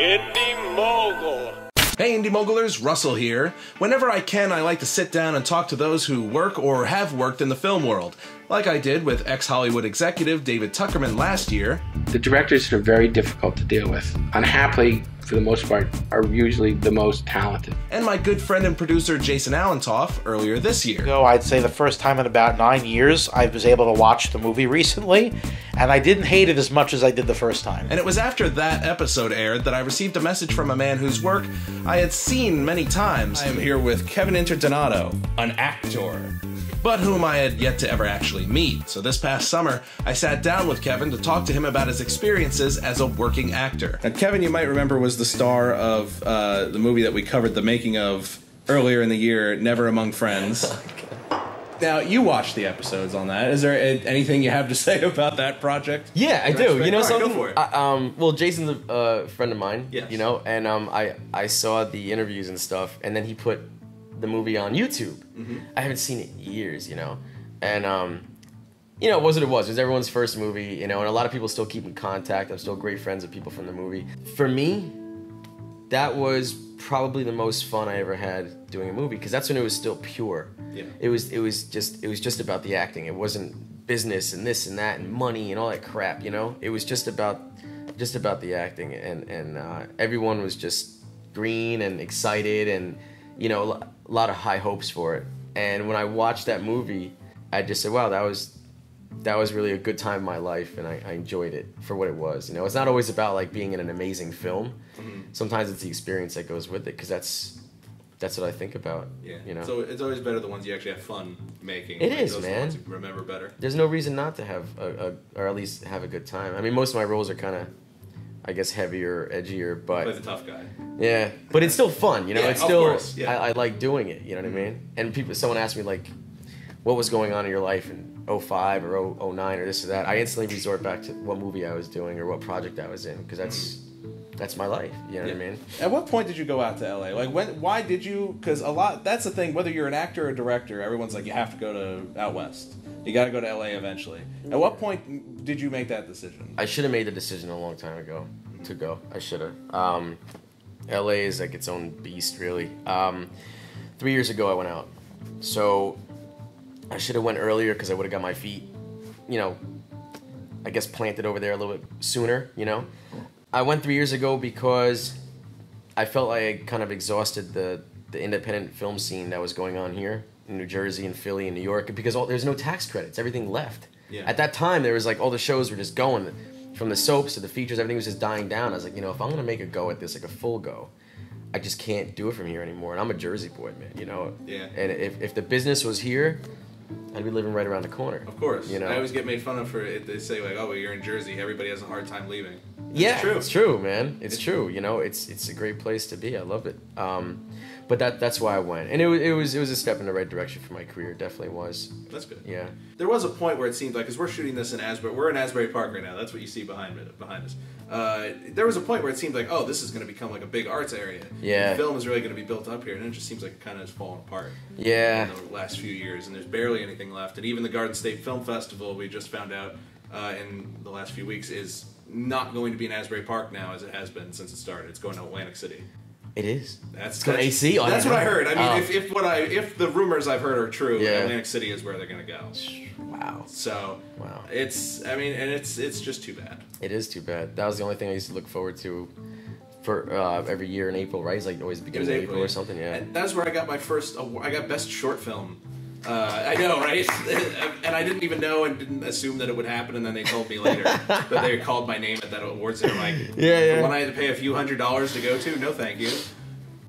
Indy Mogul. Hey Indy Mogulers, Russell here. Whenever I can, I like to sit down and talk to those who work or have worked in the film world, like I did with ex-Hollywood executive David Tuckerman last year. The directors are very difficult to deal with. Unhappily, for the most part, are usually the most talented. And my good friend and producer Jason Allentoff earlier this year. So I'd say the first time in about 9 years I was able to watch the movie recently, and I didn't hate it as much as I did the first time. And it was after that episode aired that I received a message from a man whose work I had seen many times. I am here with Kevin Interdonato, an actor, but whom I had yet to ever actually meet. So this past summer, I sat down with Kevin to talk to him about his experiences as a working actor. Now, Kevin, you might remember, was the star of the movie that we covered the making of earlier in the year, Never Among Friends. Now, you watched the episodes on that. Is there anything you have to say about that project? Yeah, I do. You know something? Go for it. Well, Jason's a friend of mine, yes. You know, and I saw the interviews and stuff, and then he put the movie on YouTube. Mm-hmm. I haven't seen it in years, you know, and you know, it was what it was. It was everyone's first movie, you know, and a lot of people still keep in contact. I'm still great friends with people from the movie. For me, that was probably the most fun I ever had doing a movie, because that's when it was still pure. Yeah. It was just about the acting. It wasn't business and this and that and money and all that crap, you know. It was just about the acting, and everyone was just green and excited, and you know, a lot of high hopes for it. And when I watched that movie, I just said, wow, that was really a good time in my life, and I enjoyed it for what it was. You know, it's not always about like being in an amazing film. Mm-hmm. Sometimes it's the experience that goes with it, because that's what I think about. Yeah. You know, so it's always better the ones you actually have fun making. It is, those man. The ones you remember better. There's no reason not to have or at least have a good time. I mean, most of my roles are kind of, I guess, heavier, edgier, but play the tough guy. Yeah, but it's still fun, you know. Yeah, it's still, of course, yeah. I like doing it. You know what I mean? And someone asked me like, what was going on in your life in 05 or 09 or this or that. I instantly resort back to what movie I was doing or what project I was in, because that's my life. You know what I mean? At what point did you go out to LA? Like, why did you? Because that's the thing. Whether you're an actor or a director, everyone's like, you have to go to out west. You got to go to LA eventually. At what point did you make that decision? I should have made the decision a long time ago to go. I should have. LA is like its own beast, really. 3 years ago, I went out. So I should have went earlier, because I would have got my feet, you know, I guess planted over there a little bit sooner, you know. I went 3 years ago because I felt like I kind of exhausted the independent film scene that was going on here in New Jersey and Philly and New York, because there's no tax credits. Everything left. Yeah. At that time, there was like all the shows were just going. From the soaps to the features, everything was just dying down. I was like, you know, if I'm gonna make a go at this, like a full go, I just can't do it from here anymore. And I'm a Jersey boy, man, you know. Yeah. And if the business was here, I'd be living right around the corner. Of course. You know. I always get made fun of for it. They say like, oh, well, you're in Jersey. Everybody has a hard time leaving. Yeah, it's true, man. It's true. You know, it's a great place to be. I love it. But that's why I went, and it was a step in the right direction for my career. It definitely was. That's good. Yeah. There was a point where it seemed like, because we're shooting this in Asbury, we're in Asbury Park right now. That's what you see behind us. There was a point where it seemed like, oh, this is going to become like a big arts area. Yeah. The film is really going to be built up here, and it just seems like it kind of has fallen apart. Yeah. In the last few years, and there's barely anything left. And even the Garden State Film Festival, we just found out in the last few weeks, is not going to be in Asbury Park now, as it has been since it started. It's going to Atlantic City. It is. It's going AC. That's what I heard. I mean, if the rumors I've heard are true, yeah. Atlantic City is where they're going to go. Wow. So wow. It's just too bad. It is too bad. That was the only thing I used to look forward to for every year in April, right? It's like always the beginning of April or something. Yeah. And that's where I got my first. I got best short film. I know, right? And I didn't even know and didn't assume that it would happen, and then they told me later that they called my name at that awards dinner, like, yeah. The one I had to pay a few $100s to go to? No, thank you.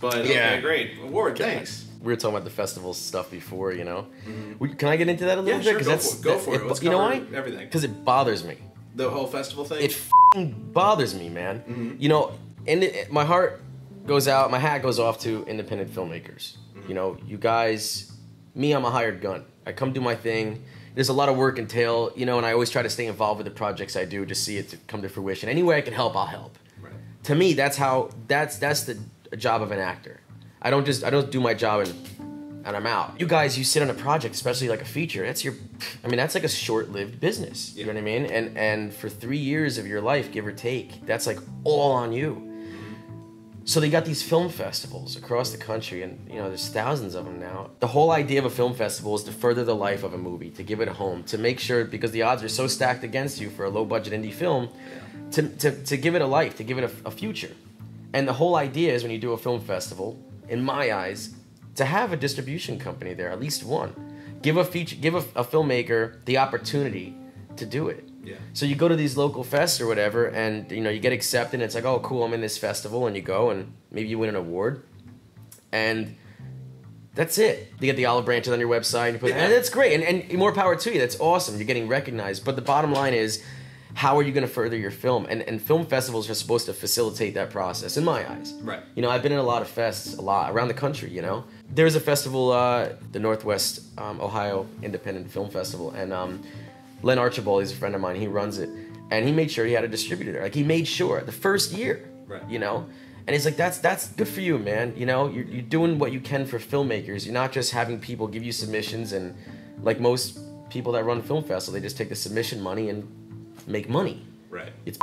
But, yeah. Okay, great. Award, thanks. We were talking about the festival stuff before, you know. Mm-hmm. Can I get into that a little bit? Sure, go for it. Let's you know why? Everything. Because it bothers me. The whole festival thing? It bothers me, man. Mm-hmm. You know, and my heart goes out, my hat goes off to independent filmmakers. Mm-hmm. You know, you guys... Me, I'm a hired gun. I come do my thing. There's a lot of work entail, you know, and I always try to stay involved with the projects I do to see it to come to fruition. Any way I can help, I'll help. Right. To me, that's the job of an actor. I don't do my job and I'm out. You guys, you sit on a project, especially like a feature. That's like a short-lived business. You know what I mean? And for 3 years of your life, give or take, that's like all on you. So they got these film festivals across the country, and there's thousands of them now. The whole idea of a film festival is to further the life of a movie, to give it a home, to make sure, because the odds are so stacked against you for a low-budget indie film, to give it a life, to give it a future. And the whole idea is when you do a film festival, in my eyes, to have a distribution company there, at least one. Give a filmmaker the opportunity to do it. Yeah. So you go to these local fests or whatever, and you get accepted, and it's like, oh, cool, I'm in this festival, and you go, and maybe you win an award, and that's it. You get the olive branches on your website, and that's great, and more power to you. That's awesome. You're getting recognized. But the bottom line is, how are you going to further your film? And film festivals are supposed to facilitate that process, in my eyes. Right. I've been in a lot of fests, around the country. There's a festival, the Northwest Ohio Independent Film Festival, and Len Archibald, he's a friend of mine, he runs it, and he made sure he had a distributor there. Like, he made sure the first year, right. And he's like, that's good for you, man. You're doing what you can for filmmakers. You're not just having people give you submissions, and like most people that run film festivals, they just take the submission money and make money. Right. It's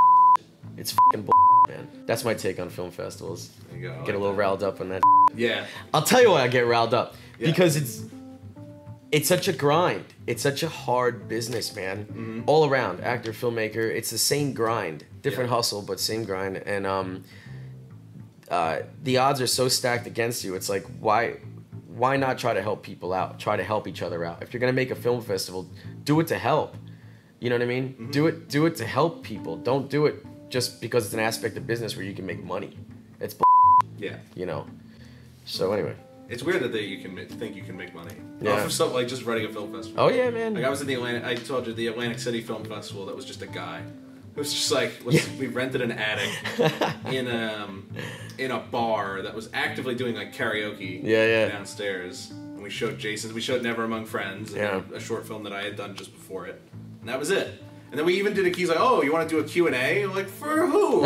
fucking man. That's my take on film festivals. There you go. Get a little riled up on that. Yeah. I'll tell you why I get riled up. Yeah. Because it's such a grind. It's such a hard business, man. Mm-hmm. All around, actor, filmmaker, it's the same grind. Different hustle, but same grind. And the odds are so stacked against you. It's like, why not try to help people out? Try to help each other out. If you're gonna make a film festival, do it to help. You know what I mean? Mm-hmm. Do it to help people. Don't do it just because it's an aspect of business where you can make money. It's yeah. So anyway. It's weird that you can think you can make money. Yeah. For something like just running a film festival. Oh yeah, man. Like, I was in I told you, the Atlantic City Film Festival. That was just a guy. It was just like we rented an attic in a bar that was actively doing like karaoke. Downstairs, and we showed Jason. We showed Never Among Friends, a short film that I had done just before it, and that was it. And then we even did he's like, oh, you want to do a Q&A? I'm like, for who?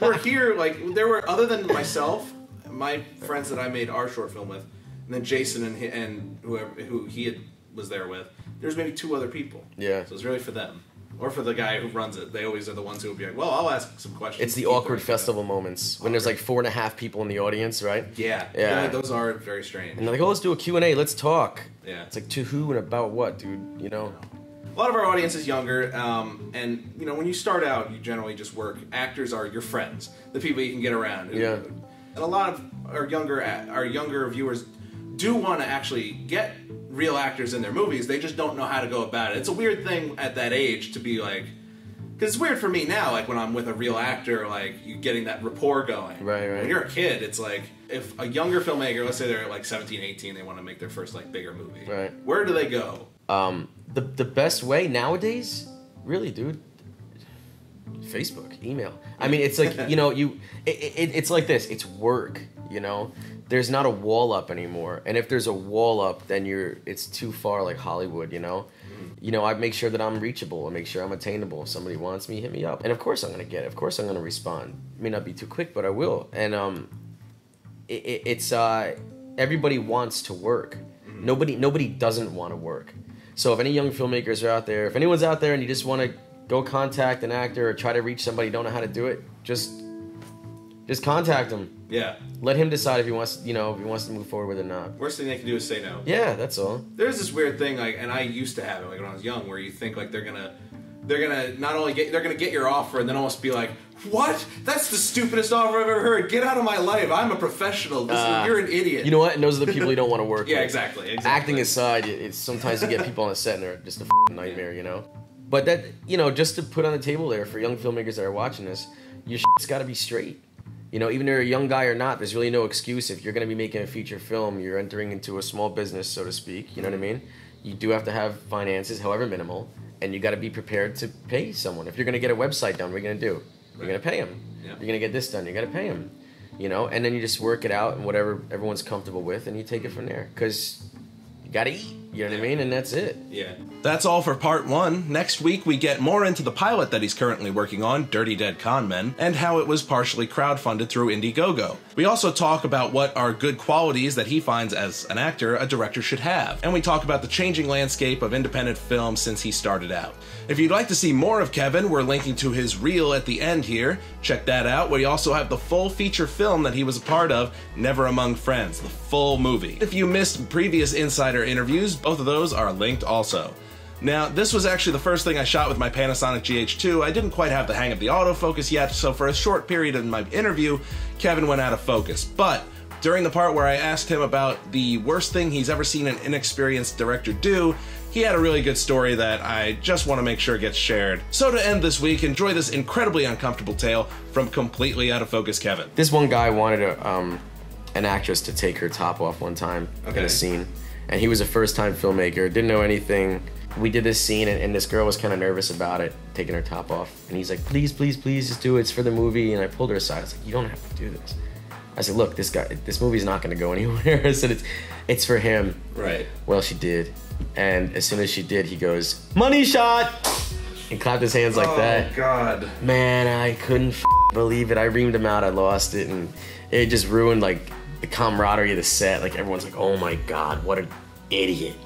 We're here, like, there were, other than myself, my friends that I made our short film with, and then Jason and who he was there with, there's maybe 2 other people. Yeah. So it's really for them. Or for the guy who runs it. They always are the ones who will be like, well, I'll ask some questions. It's the awkward festival moments when there's like 4.5 people in the audience, right? Yeah. Those are very strange. And they're like, oh, let's do a Q&A, let's talk. Yeah. It's like, to who and about what, dude? A lot of our audience is younger, and when you start out, you generally just work. Actors are your friends, the people you can get around. Yeah. And a lot of our younger viewers do want to actually get real actors in their movies. They just don't know how to go about it. It's a weird thing at that age to be like, because it's weird for me now, like when I'm with a real actor, like you getting that rapport going. Right. When you're a kid, it's like if a younger filmmaker, let's say they're like 17, 18, they want to make their first like bigger movie. Right. Where do they go? The best way nowadays, really, dude, Facebook, email. I mean, it's like, it's like this. It's work, There's not a wall up anymore. And if there's a wall up, then it's too far, like Hollywood, I make sure that I'm reachable. I make sure I'm attainable. If somebody wants me, hit me up. And of course I'm going to get it. Of course I'm going to respond. It may not be too quick, but I will. And it's everybody wants to work. Nobody doesn't want to work. So if any young filmmakers are out there, if anyone's out there and you just want to go contact an actor or try to reach somebody, don't know how to do it, just contact him. Yeah. Let him decide if he wants, if he wants to move forward with it or not. Worst thing they can do is say no. Yeah, that's all. There's this weird thing, like, and I used to have it, like when I was young, where you think like they're gonna not only get your offer and then almost be like, what? That's the stupidest offer I've ever heard. Get out of my life. I'm a professional. You're an idiot. You know what? And those are the people you don't want to work with. Yeah, exactly. Acting aside, it's sometimes you get people on the set and they're just a f***ing nightmare, But that, just to put on the table there for young filmmakers that are watching this, your shit's got to be straight. Even if you're a young guy or not, there's really no excuse. If you're going to be making a feature film, you're entering into a small business, so to speak. You know what I mean? You do have to have finances, however minimal, and you got to be prepared to pay someone. If you're going to get a website done, what are you going to do? You're going to pay them. Yeah. You're going to get this done. You got to pay them. And then you just work it out and whatever everyone's comfortable with, and you take it from there. Because you got to eat. You know what I mean? And that's it. Yeah. That's all for part 1. Next week, we get more into the pilot that he's currently working on, Dirty Dead Con Men, and how it was partially crowdfunded through Indiegogo. We also talk about what are good qualities that he finds as an actor a director should have, and we talk about the changing landscape of independent film since he started out. If you'd like to see more of Kevin, we're linking to his reel at the end here. Check that out. We also have the full feature film that he was a part of, Never Among Friends, the full movie. If you missed previous insider interviews, both of those are linked also. Now, this was actually the first thing I shot with my Panasonic GH2. I didn't quite have the hang of the autofocus yet, so for a short period in my interview, Kevin went out of focus. But during the part where I asked him about the worst thing he's ever seen an inexperienced director do, he had a really good story that I just want to make sure gets shared. So to end this week, enjoy this incredibly uncomfortable tale from completely out of focus Kevin. This one guy wanted an actress to take her top off one time in a scene. And he was a first-time filmmaker, didn't know anything. We did this scene, and this girl was kind of nervous about it, taking her top off. And he's like, please, please, please, just do it. It's for the movie. And I pulled her aside. I was like, you don't have to do this. I said, look, this movie's not going to go anywhere. I said, it's for him. Right. Well, she did. And as soon as she did, he goes, money shot! And clapped his hands like that. Oh, God. Man, I couldn't believe it. I reamed him out. I lost it. And it just ruined, like, the camaraderie of the set. Like, everyone's like, oh, my God, what an idiot.